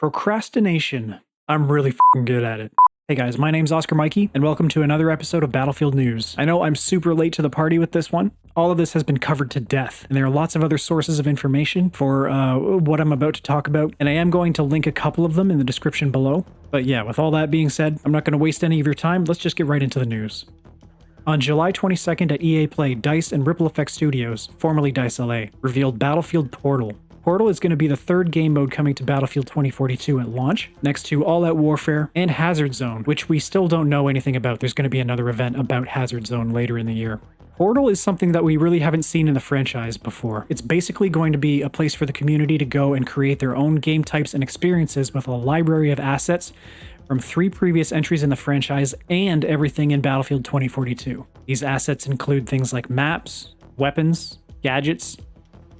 Procrastination. I'm really f***ing good at it. Hey guys, my name's Oscar Mikey, and welcome to another episode of Battlefield News. I know I'm super late to the party with this one. All of this has been covered to death, and there are lots of other sources of information for what I'm about to talk about, and I am going to link a couple of them in the description below. But yeah, with all that being said, I'm not going to waste any of your time. Let's just get right into the news. On July 22nd at EA Play, DICE and Ripple Effect Studios, formerly DICE LA, revealed Battlefield Portal. Portal is going to be the third game mode coming to Battlefield 2042 at launch, next to All Out Warfare and Hazard Zone, which we still don't know anything about. There's going to be another event about Hazard Zone later in the year. Portal is something that we really haven't seen in the franchise before. It's basically going to be a place for the community to go and create their own game types and experiences with a library of assets from 3 previous entries in the franchise and everything in Battlefield 2042. These assets include things like maps, weapons, gadgets,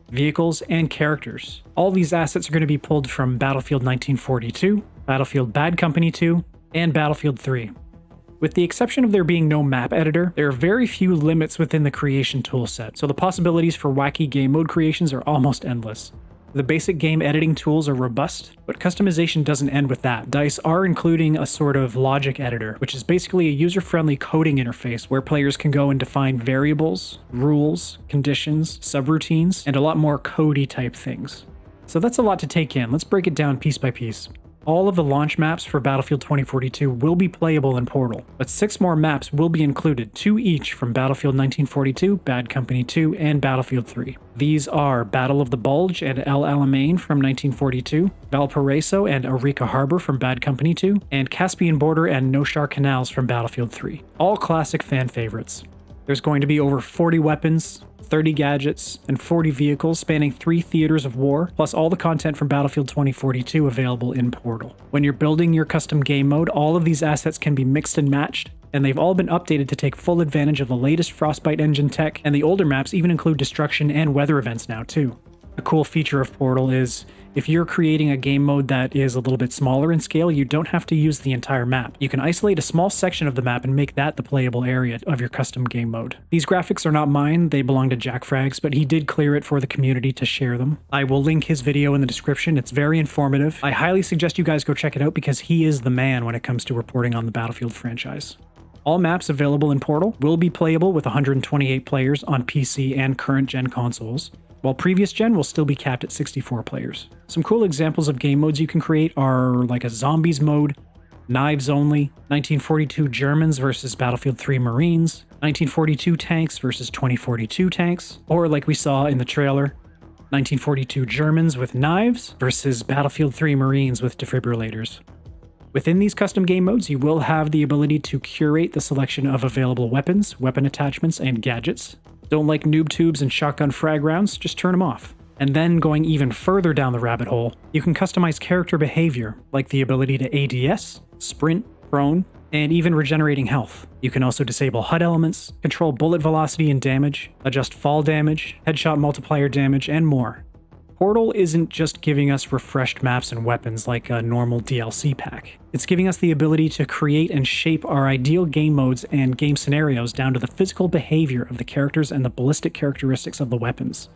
vehicles, and characters. All these assets are going to be pulled from Battlefield 1942, Battlefield Bad Company 2, and Battlefield 3. With the exception of there being no map editor, there are very few limits within the creation toolset, so the possibilities for wacky game mode creations are almost endless. The basic game editing tools are robust, but customization doesn't end with that. DICE are including a sort of logic editor, which is basically a user-friendly coding interface where players can go and define variables, rules, conditions, subroutines, and a lot more codey type things. So that's a lot to take in. Let's break it down piece by piece. All of the launch maps for Battlefield 2042 will be playable in Portal, but 6 more maps will be included, 2 each from Battlefield 1942, Bad Company 2, and Battlefield 3. These are Battle of the Bulge and El Alamein from 1942, Valparaiso and Arica Harbor from Bad Company 2, and Caspian Border and Noshar Canals from Battlefield 3. All classic fan favorites. There's going to be over 40 weapons, 30 gadgets, and 40 vehicles spanning 3 theaters of war, plus all the content from Battlefield 2042 available in Portal. When you're building your custom game mode, all of these assets can be mixed and matched, and they've all been updated to take full advantage of the latest Frostbite engine tech, and the older maps even include destruction and weather events now too. A cool feature of Portal is, if you're creating a game mode that is a little bit smaller in scale, you don't have to use the entire map. You can isolate a small section of the map and make that the playable area of your custom game mode. These graphics are not mine, they belong to Jack Frags, but he did clear it for the community to share them. I will link his video in the description, it's very informative. I highly suggest you guys go check it out because he is the man when it comes to reporting on the Battlefield franchise. All maps available in Portal will be playable with 128 players on PC and current gen consoles, while previous gen will still be capped at 64 players. Some cool examples of game modes you can create are like a zombies mode, knives only, 1942 Germans versus Battlefield 3 Marines, 1942 tanks versus 2042 tanks, or like we saw in the trailer, 1942 Germans with knives versus Battlefield 3 Marines with defibrillators. Within these custom game modes, you will have the ability to curate the selection of available weapons, weapon attachments, and gadgets. Don't like noob tubes and shotgun frag rounds? Just turn them off. And then going even further down the rabbit hole, you can customize character behavior, like the ability to ADS, sprint, prone, and even regenerating health. You can also disable HUD elements, control bullet velocity and damage, adjust fall damage, headshot multiplier damage, and more. Portal isn't just giving us refreshed maps and weapons like a normal DLC pack. It's giving us the ability to create and shape our ideal game modes and game scenarios down to the physical behavior of the characters and the ballistic characteristics of the weapons.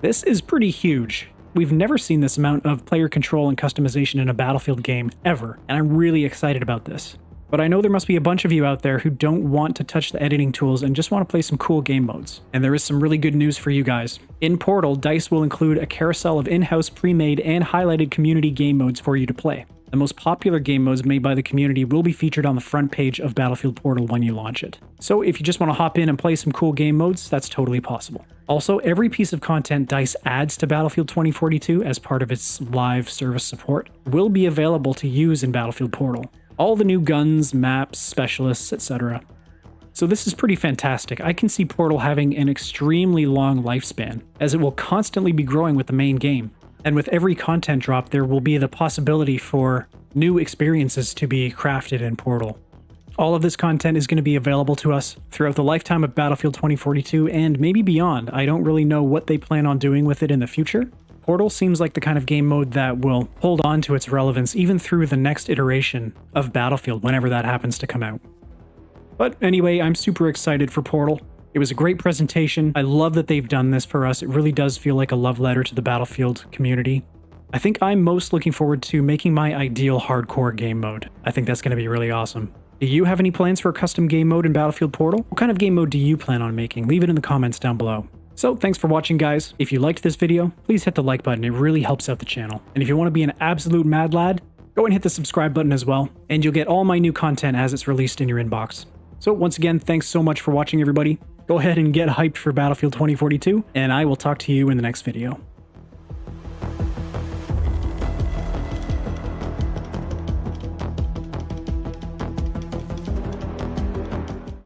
This is pretty huge. We've never seen this amount of player control and customization in a Battlefield game ever, and I'm really excited about this. But I know there must be a bunch of you out there who don't want to touch the editing tools and just want to play some cool game modes. And there is some really good news for you guys. In Portal, DICE will include a carousel of in-house pre-made and highlighted community game modes for you to play. The most popular game modes made by the community will be featured on the front page of Battlefield Portal when you launch it. So if you just want to hop in and play some cool game modes, that's totally possible. Also, every piece of content DICE adds to Battlefield 2042 as part of its live service support will be available to use in Battlefield Portal. All the new guns, maps, specialists, etc. So this is pretty fantastic. I can see Portal having an extremely long lifespan, as it will constantly be growing with the main game. And with every content drop, there will be the possibility for new experiences to be crafted in Portal. All of this content is going to be available to us throughout the lifetime of Battlefield 2042 and maybe beyond. I don't really know what they plan on doing with it in the future. Portal seems like the kind of game mode that will hold on to its relevance even through the next iteration of Battlefield, whenever that happens to come out. But anyway, I'm super excited for Portal. It was a great presentation. I love that they've done this for us. It really does feel like a love letter to the Battlefield community. I think I'm most looking forward to making my ideal hardcore game mode. I think that's going to be really awesome. Do you have any plans for a custom game mode in Battlefield Portal? What kind of game mode do you plan on making? Leave it in the comments down below. So thanks for watching, guys. If you liked this video, please hit the like button. It really helps out the channel. And if you want to be an absolute mad lad, go and hit the subscribe button as well, and you'll get all my new content as it's released in your inbox. So once again, thanks so much for watching, everybody. Go ahead and get hyped for Battlefield 2042, and I will talk to you in the next video.